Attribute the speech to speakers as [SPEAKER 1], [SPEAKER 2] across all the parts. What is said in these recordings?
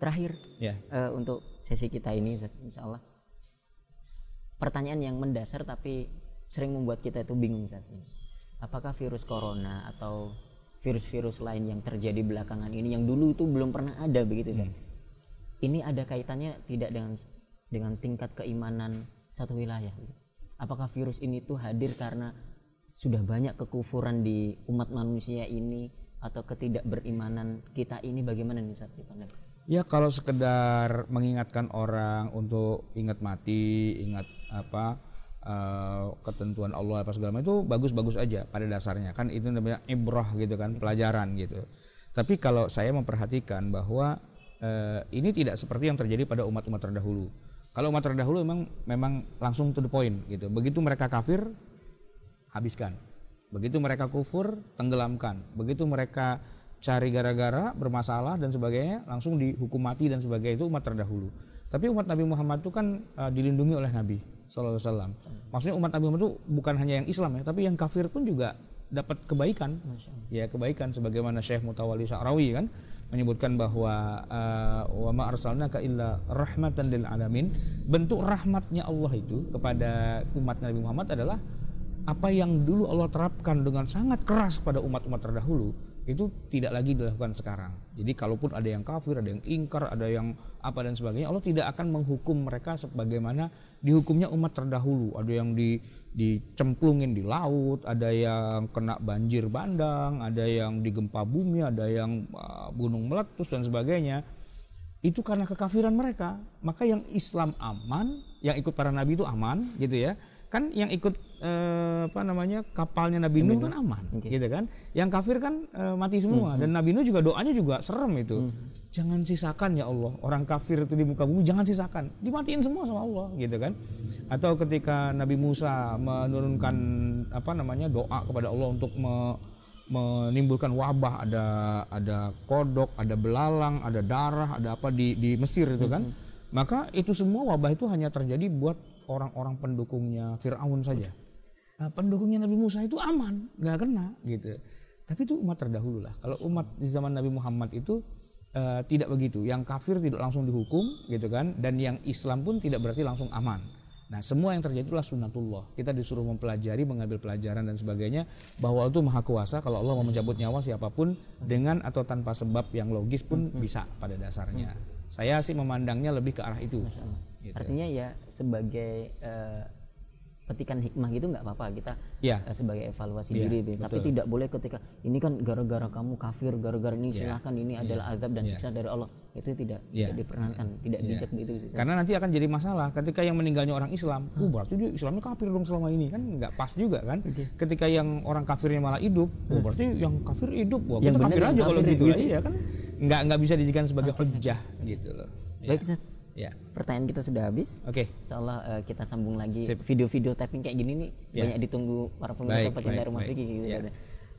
[SPEAKER 1] Terakhir untuk sesi kita ini Ustaz, insyaallah. Pertanyaan yang mendasar tapi sering membuat kita itu bingung Ustaz. Apakah virus corona atau virus-virus lain yang terjadi belakangan ini yang dulu itu belum pernah ada begitu Ustaz. Ini ada kaitannya tidak dengan tingkat keimanan satu wilayah? Apakah virus ini tuh hadir karena sudah banyak kekufuran di umat manusia ini atau ketidakberimanan kita ini, bagaimana nih Ustaz dipandang?
[SPEAKER 2] Ya kalau sekedar mengingatkan orang untuk ingat mati, ingat ketentuan Allah apa segala macam itu bagus-bagus aja pada dasarnya, kan itu namanya ibrah gitu kan, pelajaran gitu. Tapi kalau saya memperhatikan bahwa ini tidak seperti yang terjadi pada umat-umat terdahulu. Kalau umat terdahulu memang langsung to the point gitu. Begitu mereka kafir, habiskan. Begitu mereka kufur, tenggelamkan. Begitu mereka cari gara-gara, bermasalah dan sebagainya, langsung dihukum mati dan sebagainya. Itu umat terdahulu. Tapi umat Nabi Muhammad itu kan dilindungi oleh Nabi sallallahu alaihi wasallam. Maksudnya umat Nabi Muhammad itu bukan hanya yang Islam ya, tapi yang kafir pun juga dapat kebaikan. Ya, kebaikan sebagaimana Syekh Mutawalli Sya'rawi kan menyebutkan bahwa wa ma arsalnaka illa rahmatan lil alamin. Bentuk rahmatnya Allah itu kepada umat Nabi Muhammad adalah apa yang dulu Allah terapkan dengan sangat keras pada umat-umat terdahulu itu tidak lagi dilakukan sekarang. Jadi kalaupun ada yang kafir, ada yang ingkar, ada yang apa dan sebagainya, Allah tidak akan menghukum mereka sebagaimana dihukumnya umat terdahulu. Ada yang dicemplungin di laut, ada yang kena banjir bandang, ada yang digempa bumi, ada yang gunung meletus dan sebagainya. Itu karena kekafiran mereka. Maka yang Islam aman, yang ikut para nabi itu aman gitu ya. Kan yang ikut kapalnya Nabi Nuh kan aman, gitu kan. Yang kafir kan mati semua. Dan Nabi Nuh juga doanya juga serem itu. Jangan sisakan ya Allah orang kafir itu di muka bumi, jangan sisakan, dimatiin semua sama Allah, gitu kan. Atau ketika Nabi Musa menurunkan doa kepada Allah untuk menimbulkan wabah, ada kodok, ada belalang, ada darah, ada apa di Mesir itu kan. Maka itu semua wabah itu hanya terjadi buat orang-orang pendukungnya Fir'aun saja. Nah, pendukungnya Nabi Musa itu aman, nggak kena gitu. Tapi itu umat terdahulu lah. Kalau umat di zaman Nabi Muhammad itu tidak begitu. Yang kafir tidak langsung dihukum gitu kan, dan yang Islam pun tidak berarti langsung aman. Nah, semua yang terjadi itulah sunnatullah. Kita disuruh mempelajari, mengambil pelajaran dan sebagainya, bahwa itu maha kuasa. Kalau Allah mau mencabut nyawa siapapun dengan atau tanpa sebab yang logis pun bisa pada dasarnya. Saya sih memandangnya lebih ke arah itu. Gitu.
[SPEAKER 1] Artinya ya sebagai petikan hikmah gitu nggak apa-apa kita sebagai evaluasi diri itu. Tapi tidak boleh ketika ini kan gara-gara kamu kafir, gara-gara ini silahkan ini adalah azab dan siksa dari Allah. Itu tidak diperkenankan, tidak bijak begitu.
[SPEAKER 2] Karena nanti akan jadi masalah ketika yang meninggalnya orang Islam, berarti dia Islamnya kafir dong selama ini, kan nggak pas juga kan. Ketika yang orang kafirnya malah hidup, berarti yang kafir hidup, kita kafir aja kalau gitu ya kan. Nggak bisa dijadikan sebagai hujjah gitu loh.
[SPEAKER 1] Baik Ustaz. Pertanyaan kita sudah habis. Insyaallah kita sambung lagi. Video-video tapping kayak gini nih banyak ditunggu para pemirsa pecinta rumah fikih gitu.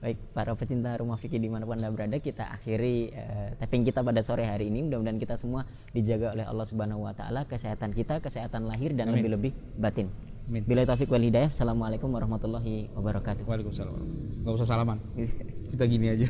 [SPEAKER 1] Baik, para pecinta rumah fikih dimanapun Anda berada, kita akhiri tapping kita pada sore hari ini. Mudah-mudahan kita semua dijaga oleh Allah Subhanahu wa taala, kesehatan kita, kesehatan lahir dan lebih-lebih batin. Billahi taufiq wal hidayah. Assalamualaikum warahmatullahi wabarakatuh.
[SPEAKER 2] Waalaikumsalam. Enggak usah salaman. Kita gini aja.